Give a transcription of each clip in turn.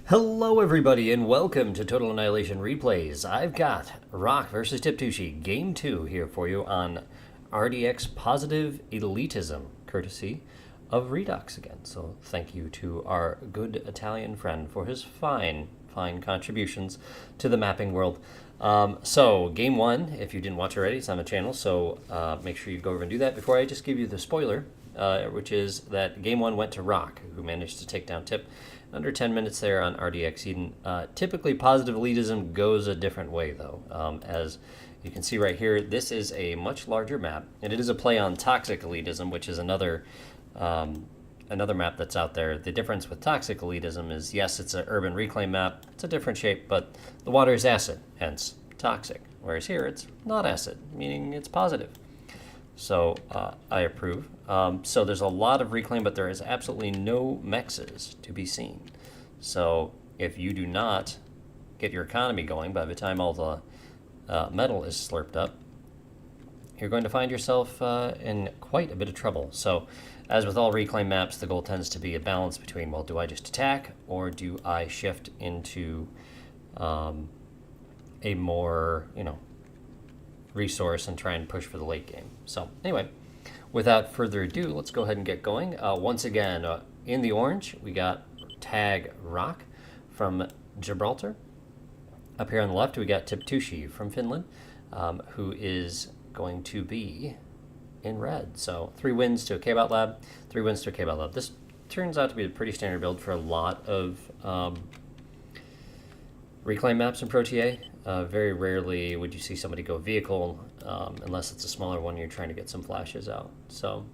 Hello everybody and welcome to Total Annihilation Replays. I've got Rock versus Tiptushi, Game 2 here for you on RDX Positive Elitism, courtesy of Redux again. So thank you to our good Italian friend for his fine contributions to the mapping world. So Game 1, if you didn't watch already, it's on the channel, so make sure you go over and do that. Before I just give you the spoiler, which is that Game 1 went to Rock, who managed to take down Tip under 10 minutes there on RDX Eden. Typically, positive elitism goes a different way, though. As you can see right here, this is a much larger map, and it is a play on toxic elitism, which is another map that's out there. The difference with toxic elitism is, yes, it's an urban reclaim map. It's a different shape, but the water is acid, hence toxic. Whereas here, it's not acid, meaning it's positive. So I approve. So there's a lot of reclaim, but there is absolutely no mexes to be seen. So if you do not get your economy going by the time all the metal is slurped up, you're going to find yourself in quite a bit of trouble. So as with all reclaim maps, the goal tends to be a balance between, well, do I just attack or do I shift into a more, resource and try and push for the late game. So anyway, without further ado, let's go ahead and get going. Once again, in the orange, we got Tag Rock from Gibraltar. Up here on the left, we got Tiptushi from Finland, who is going to be in red. So 3 wins to a K-Bot Lab, 3 wins to a K-Bot Lab. This turns out to be a pretty standard build for a lot of reclaim maps in ProTA. Very rarely would you see somebody go vehicle, unless it's a smaller one you're trying to get some flashes out. So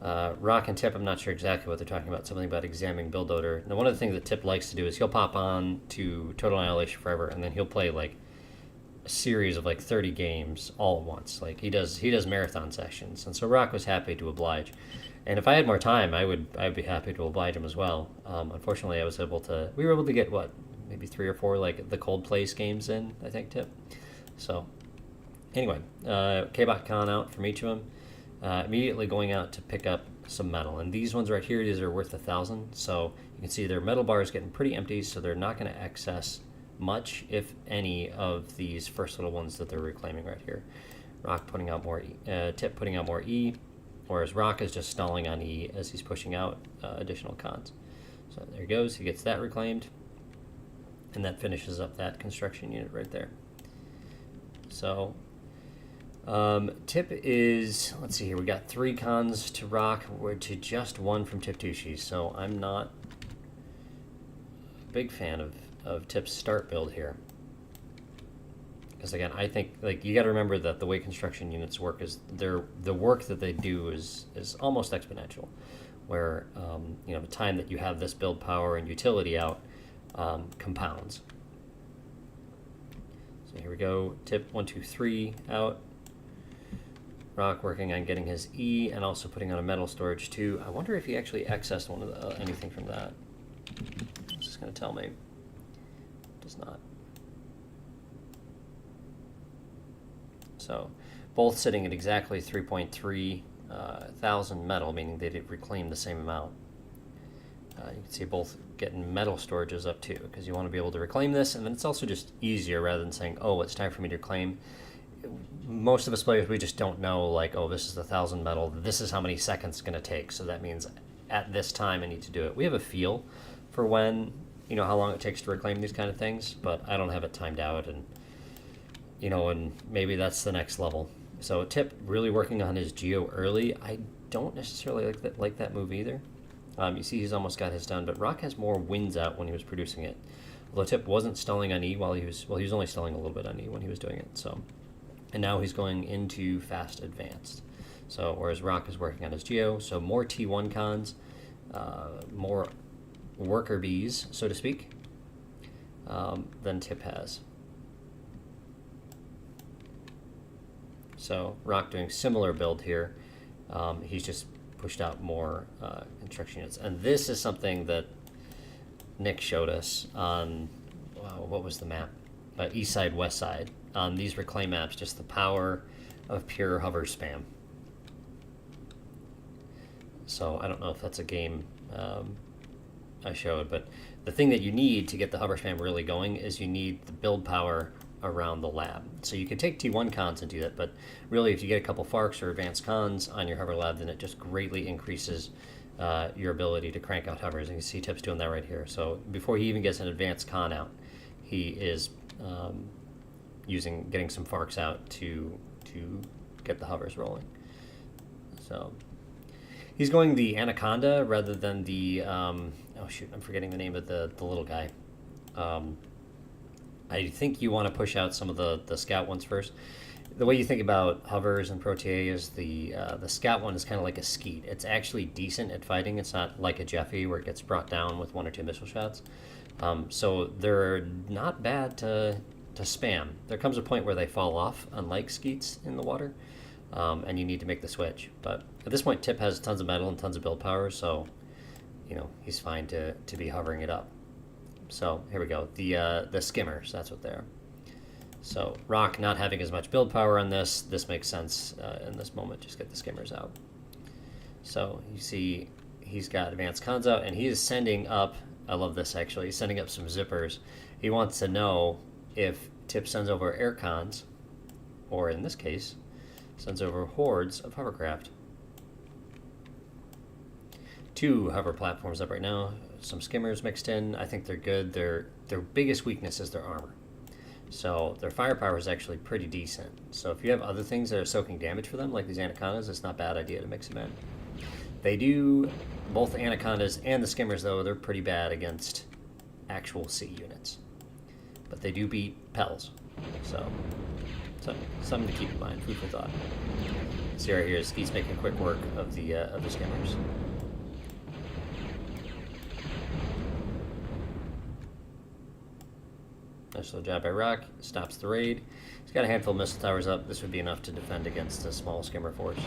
Rock and Tip, I'm not sure exactly what they're talking about, something about examining build odor. Now one of the things that Tip likes to do is he'll pop on to Total Annihilation Forever, and then he'll play like a series of like 30 games all at once. Like he does marathon sessions, and so Rock was happy to oblige. And if I had more time, I'd be happy to oblige him as well. Unfortunately, we were able to get maybe 3 or 4 like the cold place games in, I think, Tip. So anyway, K-Bot Con out from each of them. Immediately going out to pick up some metal. And these ones right here, these are worth 1,000. So you can see their metal bar is getting pretty empty, so they're not going to access much, if any, of these first little ones that they're reclaiming right here. Rock putting out more Tip putting out more E, whereas Rock is just stalling on E as he's pushing out additional cons. So there he goes, he gets that reclaimed. And that finishes up that construction unit right there. So Tip is, let's see here, we got 3 cons to Rock, we're to just 1 from Tiptushi. So I'm not a big fan of Tip's start build here. Because again, I think you got to remember that the way construction units work is the work that they do is almost exponential. Where the time that you have this build power and utility out compounds. So here we go. Tip 1, 2, 3 out. Rock working on getting his E and also putting on a metal storage too. I wonder if he actually accessed anything from that. It's just going to tell me. Does not. So both sitting at exactly 3.3 thousand metal, meaning they did reclaim the same amount. You can see both getting metal storages up too, because you want to be able to reclaim this, and then it's also just easier rather than saying, oh, it's time for me to reclaim. Most of us players, we just don't know, like, oh, this is 1,000 metal, this is how many seconds it's going to take, so that means at this time I need to do it. We have a feel for when, how long it takes to reclaim these kind of things, but I don't have it timed out, and, and maybe that's the next level. So Tip really working on his geo early. I don't necessarily like that move either. You see he's almost got his done, but Rock has more wins out when he was producing it. Although Tip wasn't stalling on E he was only stalling a little bit on E when he was doing it. So, and now he's going into fast advanced. So whereas Rock is working on his geo, so more T1 cons, more worker bees, so to speak, than Tip has. So Rock doing similar build here. He's just pushed out more construction units. And this is something that Nick showed us on, what was the map? East side, west side. On these reclaim maps, just the power of pure hover spam. So I don't know if that's a game I showed, but the thing that you need to get the hover spam really going is you need the build power around the lab. So you can take T1 cons and do that, but really if you get a couple Farks or advanced cons on your hover lab, then it just greatly increases your ability to crank out hovers. And you can see Tip's doing that right here. So before he even gets an advanced con out, he is getting some Farks out to get the hovers rolling. So he's going the Anaconda rather than the oh shoot, I'm forgetting the name of the little guy. I think you want to push out some of the scout ones first. The way you think about hovers and ProTA is the scout one is kind of like a skeet. It's actually decent at fighting. It's not like a Jeffy where it gets brought down with 1 or 2 missile shots. So they're not bad to spam. There comes a point where they fall off, unlike skeets in the water, and you need to make the switch. But at this point, Tip has tons of metal and tons of build power, so he's fine to be hovering it up. So here we go. The skimmers, that's what they are. So Rock not having as much build power on this makes sense in this moment. Just get the skimmers out. So you see he's got advanced cons out, and he is sending up, I love this actually, he's sending up some zippers. He wants to know if Tip sends over air cons, or in this case, sends over hordes of hovercraft. 2 hover platforms up right now. Some skimmers mixed in. I think they're good. Their biggest weakness is their armor. So their firepower is actually pretty decent. So if you have other things that are soaking damage for them, like these Anacondas, it's not a bad idea to mix them in. They do, both the Anacondas and the skimmers though, they're pretty bad against actual sea units. But they do beat Pels. So something to keep in mind, food for thought. See right here, Skeet's making quick work of the skimmers. Nice little job by Rock. Stops the raid. He's got a handful of missile towers up. This would be enough to defend against a small skimmer force.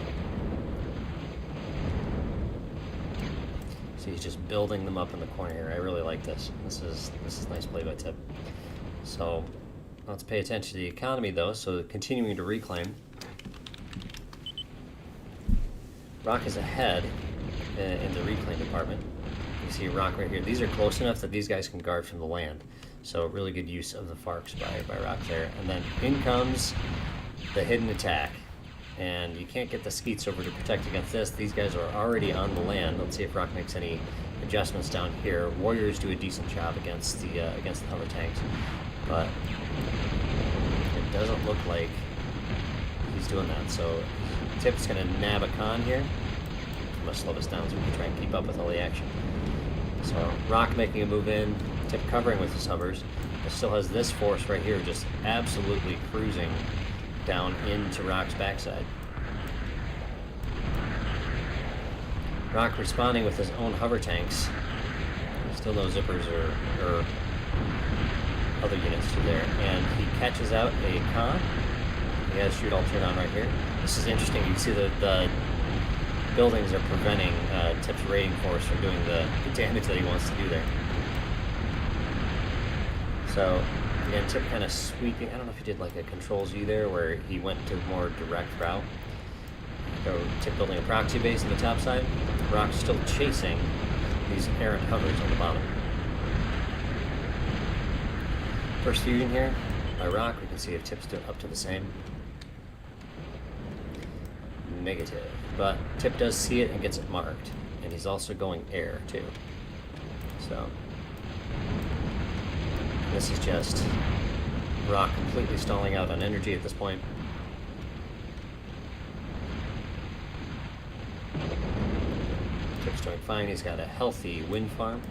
So he's just building them up in the corner here. I really like this. This is nice play by Tip. So let's pay attention to the economy though. So continuing to reclaim. Rock is ahead in the reclaim department. You see Rock right here. These are close enough that these guys can guard from the land. So really good use of the Farks by Rock there. And then in comes the hidden attack. And you can't get the Skeets over to protect against this. These guys are already on the land. Let's see if Rock makes any adjustments down here. Warriors do a decent job against the hover tanks. But it doesn't look like he's doing that. So Tip's going to nab a con here. I'm going to slow this down so we can try and keep up with all the action. So Rock making a move in. Tip covering with his hovers. It still has this force right here just absolutely cruising down into Rock's backside. Rock responding with his own hover tanks. Still no zippers or other units through there. And he catches out a con. He has shoot all turn on right here. This is interesting. You can see the buildings are preventing Tip's raiding force from doing the damage that he wants to do there. So, again, Tip kind of sweeping. I don't know if he did like a Control-Z there where he went to a more direct route. So, Tip building a proxy base on the top side. Rock's still chasing these errant hovers on the bottom. First fusion here by Rock. We can see if Tip's up to the same. Negative. But Tip does see it and gets it marked. And he's also going air, too. So this is just Rock completely stalling out on energy at this point. Tip's doing fine. He's got a healthy wind farm.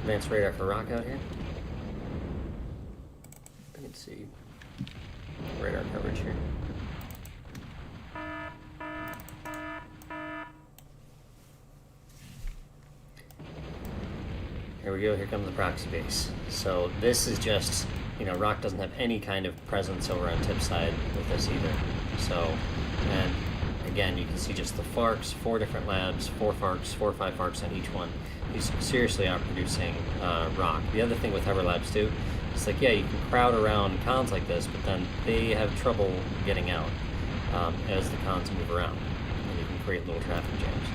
Advanced radar for Rock out here. You can see radar coverage here. Here we go, here comes the proxy base. So this is just, Rock doesn't have any kind of presence over on Tip's side with this either. So, and again, you can see just the Farks, 4 different labs, 4 Farks, 4 or 5 Farks on each one. He's seriously outproducing Rock. The other thing with Hover Labs too, it's like, yeah, you can crowd around cons like this, but then they have trouble getting out as the cons move around, and you can create little traffic jams.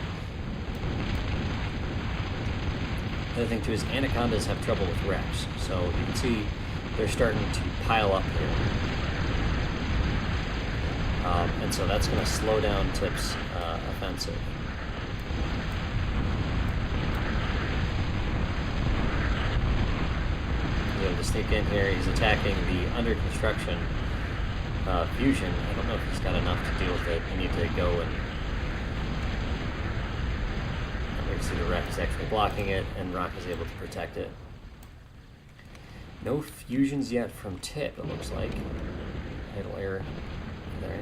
The other thing too is anacondas have trouble with wrecks, so you can see they're starting to pile up here. And so that's going to slow down Tip's offensive. He's able to sneak in here. He's attacking the under construction fusion. I don't know if he's got enough to deal with it. I need to go and we see the wreck is actually blocking it, and Rock is able to protect it. No fusions yet from Tip, it looks like. Idle error there.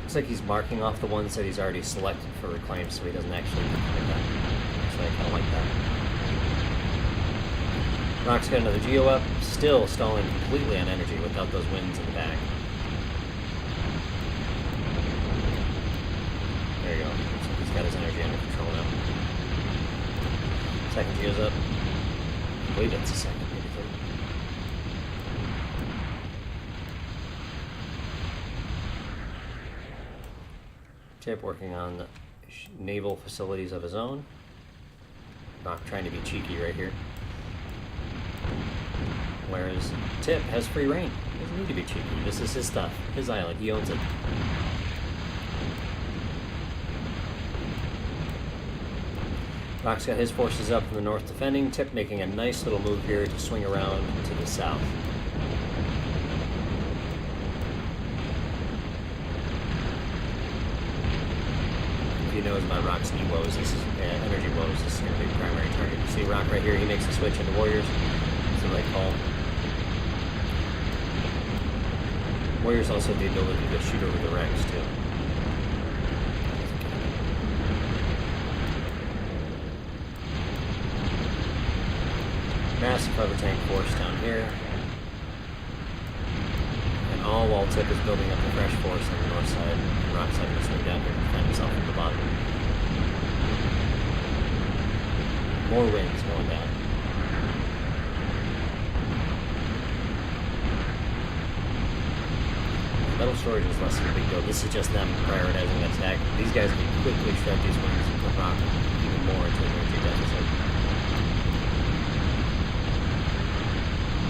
Looks like he's marking off the ones that he's already selected for reclaim, so he doesn't actually pick them. Actually, I kind of like that. Rock's got another Geo up, still stalling completely on energy without those winds in the back. There you go. Looks like he's got his energy under control now. Second Geo's up. I believe it's a second, maybe third. Tip working on naval facilities of his own. Rock trying to be cheeky right here. Whereas Tip has free reign. He doesn't need to be cheeky. This is his stuff, his island. He owns it. Rock's got his forces up in the north defending. Tip making a nice little move here to swing around to the south. If he knows about Rock's E woes, this is energy woes, this is going to be the primary target. You see Rock right here, he makes the switch into Warriors. It's the right call. Warriors also have the ability to shoot over the wrecks too. Massive hover tank force down here. And all while Tip is building up the fresh force on the north side, and Rock's having to swing down here to find himself at the bottom. More winds going down. Metal storage is less of a big deal. This is just them prioritizing the attack. These guys can quickly shred these winds and put Rock even more into an energy deficit.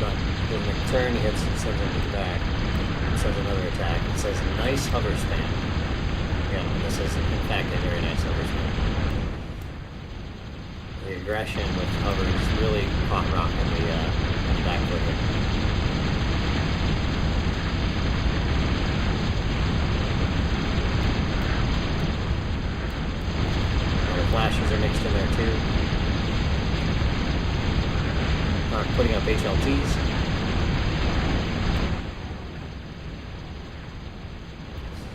But he doesn't make a turn, he hits and sends him to the back. He sends another attack. It says nice hover span. Yeah, this is in fact a very nice hover span. The aggression with hovers really caught Rock on the back foot here. The flashes are mixed in there too. Rock putting up HLTs.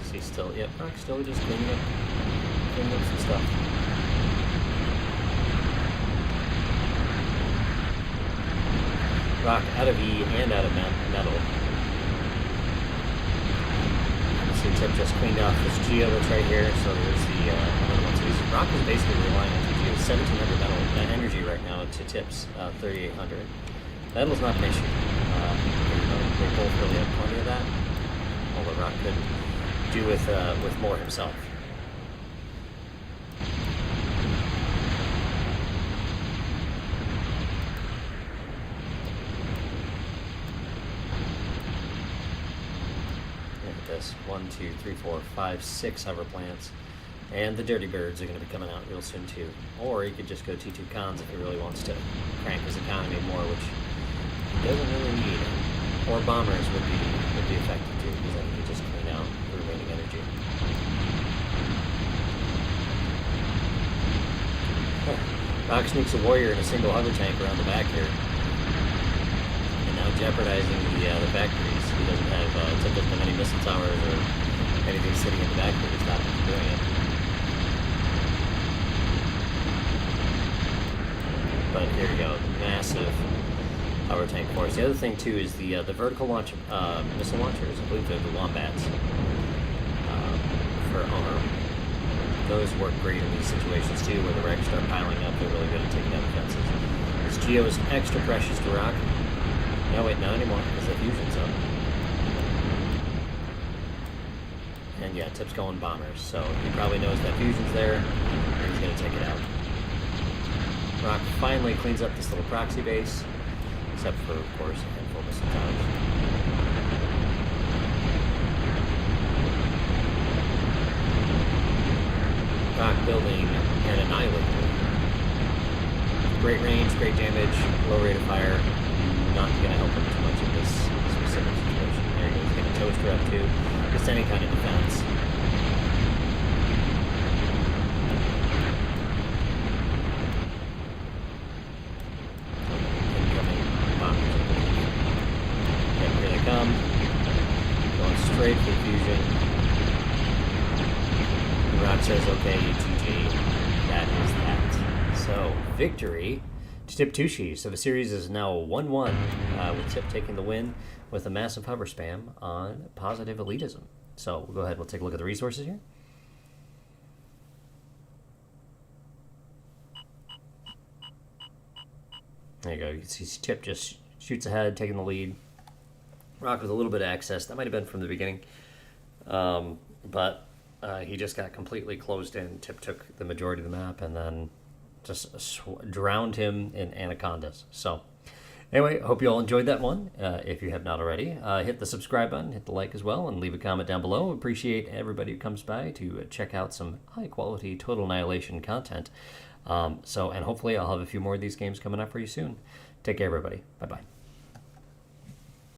See, still, yep, Rock still just cleaning up some stuff. Rock out of E and out of metal. You see Tip just cleaned off this Geo that's right here, so there's the another one. So Rock is basically relying on 1700 metal energy right now to Tip's 3800. Metal's not an issue. They both really have plenty of that, although Rock could do with more himself. Look at this: 1, 2, 3, 4, 5, 6 hover plants. And the Dirty Birds are going to be coming out real soon too. Or he could just go T2 cons if he really wants to crank his economy more, which he doesn't really need. Or bombers would be effective too, because then he could just clean out the remaining energy. Rock sneaks a Warrior in a single hover tank around the back here. And now jeopardizing the factories. He doesn't have Tip doesn't have any missile towers or anything sitting in the back here to stop him from doing it. But here we go, massive hover tank force. The other thing too is the vertical launch missile launchers. I believe they're the Wombats. for arm. Those work great in these situations too, where the wrecks start piling up. They're really good at taking down defenses. This Geo is extra precious to rock. No, wait, not anymore, because the fusion's up. And yeah, Tip's going bombers, so he probably knows that fusion's there, and he's going to take it out. Rock finally cleans up this little proxy base, except for, of course, a handful of missile towers. Rock building an Annihilator. Great range, great damage, low rate of fire. Not going to help him too much in this specific situation. There he goes, getting a toaster up too. Just any kind of defense. Incoming bombers. Yep, here they come. Going straight for fusion. And Rock says, okay, GG. That is that. So, victory to Tiptushi. So the series is now 1-1, with Tip taking the win with a massive hover spam on positive elitism. So we'll go ahead, we'll take a look at the resources here. There you go. You can see Tip just shoots ahead, taking the lead. Rock with a little bit of excess. That might have been from the beginning. But he just got completely closed in. Tip took the majority of the map and then just drowned him in anacondas. So anyway, hope you all enjoyed that one. If you have not already, hit the subscribe button, hit the like as well, and leave a comment down below. Appreciate everybody who comes by to check out some high quality Total Annihilation content. And hopefully I'll have a few more of these games coming up for you soon. Take care, everybody. Bye-bye.